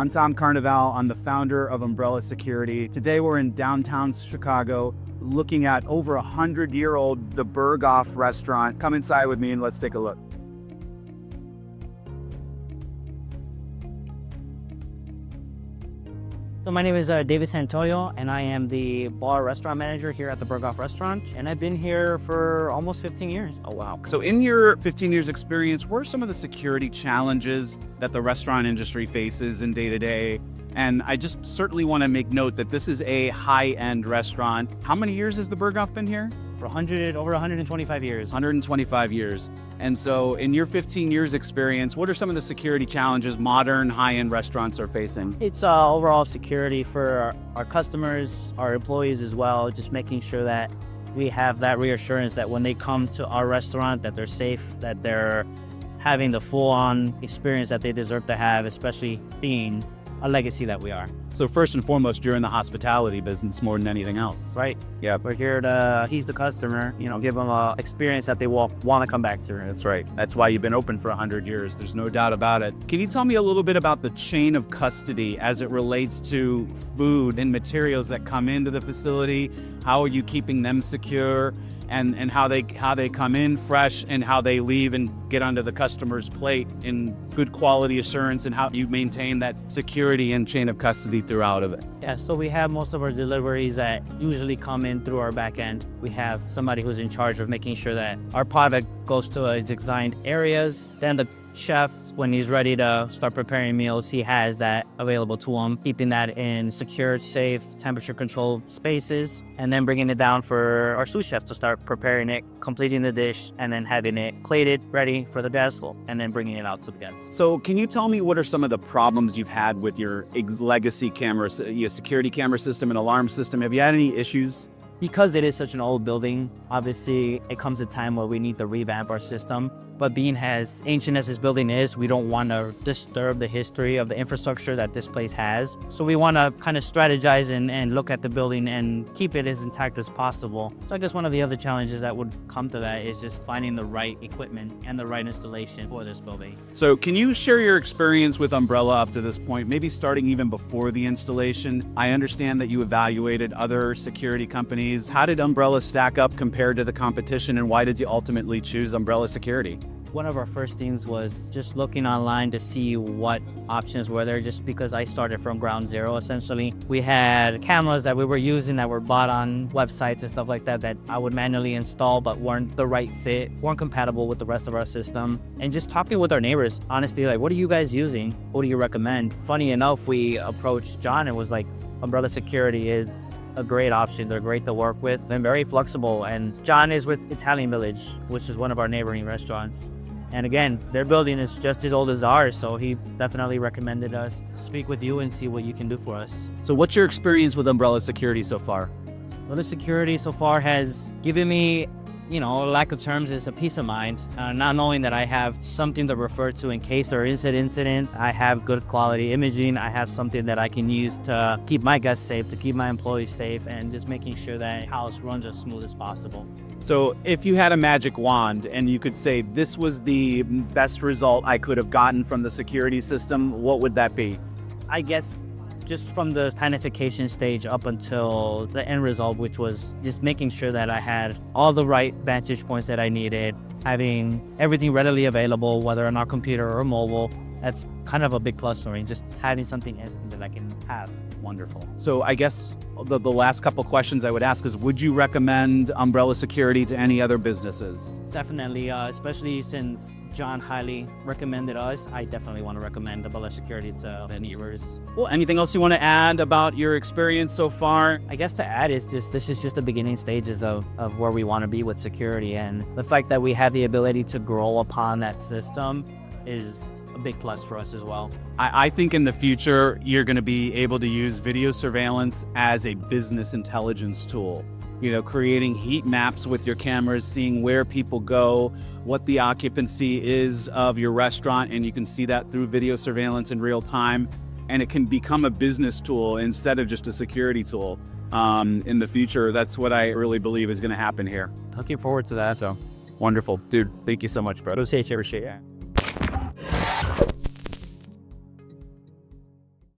I'm Tom Carnival. I'm the founder of Umbrella Security. Today we're in downtown Chicago looking at over 100-year-old the Berghoff restaurant. Come inside with me and let's take a look. So my name is David Santoyo, and I am the bar restaurant manager here at the Berghoff restaurant. And I've been here for almost 15 years. Oh, wow. So in your 15 years experience, what are some of the security challenges that the restaurant industry faces in day-to-day? And I just certainly want to make note that this is a high-end restaurant. How many years has the Berghoff been here? For over 125 years. 125 years. And so in your 15 years experience, what are some of the security challenges modern high-end restaurants are facing? It's overall security for our customers, our employees as well, just making sure that we have that reassurance that when they come to our restaurant, that they're safe, that they're having the full-on experience that they deserve to have, especially being a legacy that we are. So first and foremost, you're in the hospitality business more than anything else. Right. Yeah. We're here to ease the customer, give them an experience that they will want to come back to. That's right. That's why you've been open for 100 years. There's no doubt about it. Can you tell me a little bit about the chain of custody as it relates to food and materials that come into the facility? How are you keeping them secure? And how they come in fresh and how they leave and get onto the customer's plate in good quality assurance, and how you maintain that security and chain of custody throughout of it. Yeah, so we have most of our deliveries that usually come in through our back end. We have somebody who's in charge of making sure that our product goes to designed areas. Then the chef, when he's ready to start preparing meals, he has that available to him, keeping that in secure, safe, temperature-controlled spaces, and then bringing it down for our sous chef to start preparing it, completing the dish, and then having it plated, ready for the guests, and then bringing it out to the guests. So can you tell me what are some of the problems you've had with your legacy cameras, your security camera system and alarm system? Have you had any issues? Because it is such an old building, obviously it comes a time where we need to revamp our system. But being as ancient as this building is, we don't want to disturb the history of the infrastructure that this place has. So we want to kind of strategize and look at the building and keep it as intact as possible. So I guess one of the other challenges that would come to that is just finding the right equipment and the right installation for this building. So can you share your experience with Umbrella up to this point, maybe starting even before the installation? I understand that you evaluated other security companies. How did Umbrella stack up compared to the competition, and why did you ultimately choose Umbrella Security? One of our first things was just looking online to see what options were there, just because I started from ground zero, essentially. We had cameras that we were using that were bought on websites and stuff like that that I would manually install but weren't the right fit, weren't compatible with the rest of our system. And just talking with our neighbors, honestly, like, what are you guys using? What do you recommend? Funny enough, we approached John and was like, Umbrella Security is a great option. They're great to work with and very flexible. And John is with Italian Village, which is one of our neighboring restaurants. And again, their building is just as old as ours, so he definitely recommended us speak with you and see what you can do for us. So what's your experience with Umbrella Security so far? Well, the security so far has given me, lack of terms, is a peace of mind. Not knowing that I have something to refer to in case there is an incident. I have good quality imaging. I have something that I can use to keep my guests safe, to keep my employees safe, and just making sure that house runs as smooth as possible. So if you had a magic wand and you could say this was the best result I could have gotten from the security system, what would that be? I guess just from the planification stage up until the end result, which was just making sure that I had all the right vantage points that I needed, having everything readily available, whether on our computer or mobile. That's kind of a big plus for me, just having something instant that I can have. Wonderful. So I guess the last couple questions I would ask is, would you recommend Umbrella Security to any other businesses? Definitely, especially since John highly recommended us. I definitely want to recommend Umbrella Security to the neighbors. Well, anything else you want to add about your experience so far? I guess to add is this is just the beginning stages of where we want to be with security, and the fact that we have the ability to grow upon that system is a big plus for us as well. I think in the future, you're going to be able to use video surveillance as a business intelligence tool. Creating heat maps with your cameras, seeing where people go, what the occupancy is of your restaurant, and you can see that through video surveillance in real time. And it can become a business tool instead of just a security tool. In the future, that's what I really believe is going to happen here. Looking forward to that. So wonderful. Dude, thank you so much, bro. Appreciate you.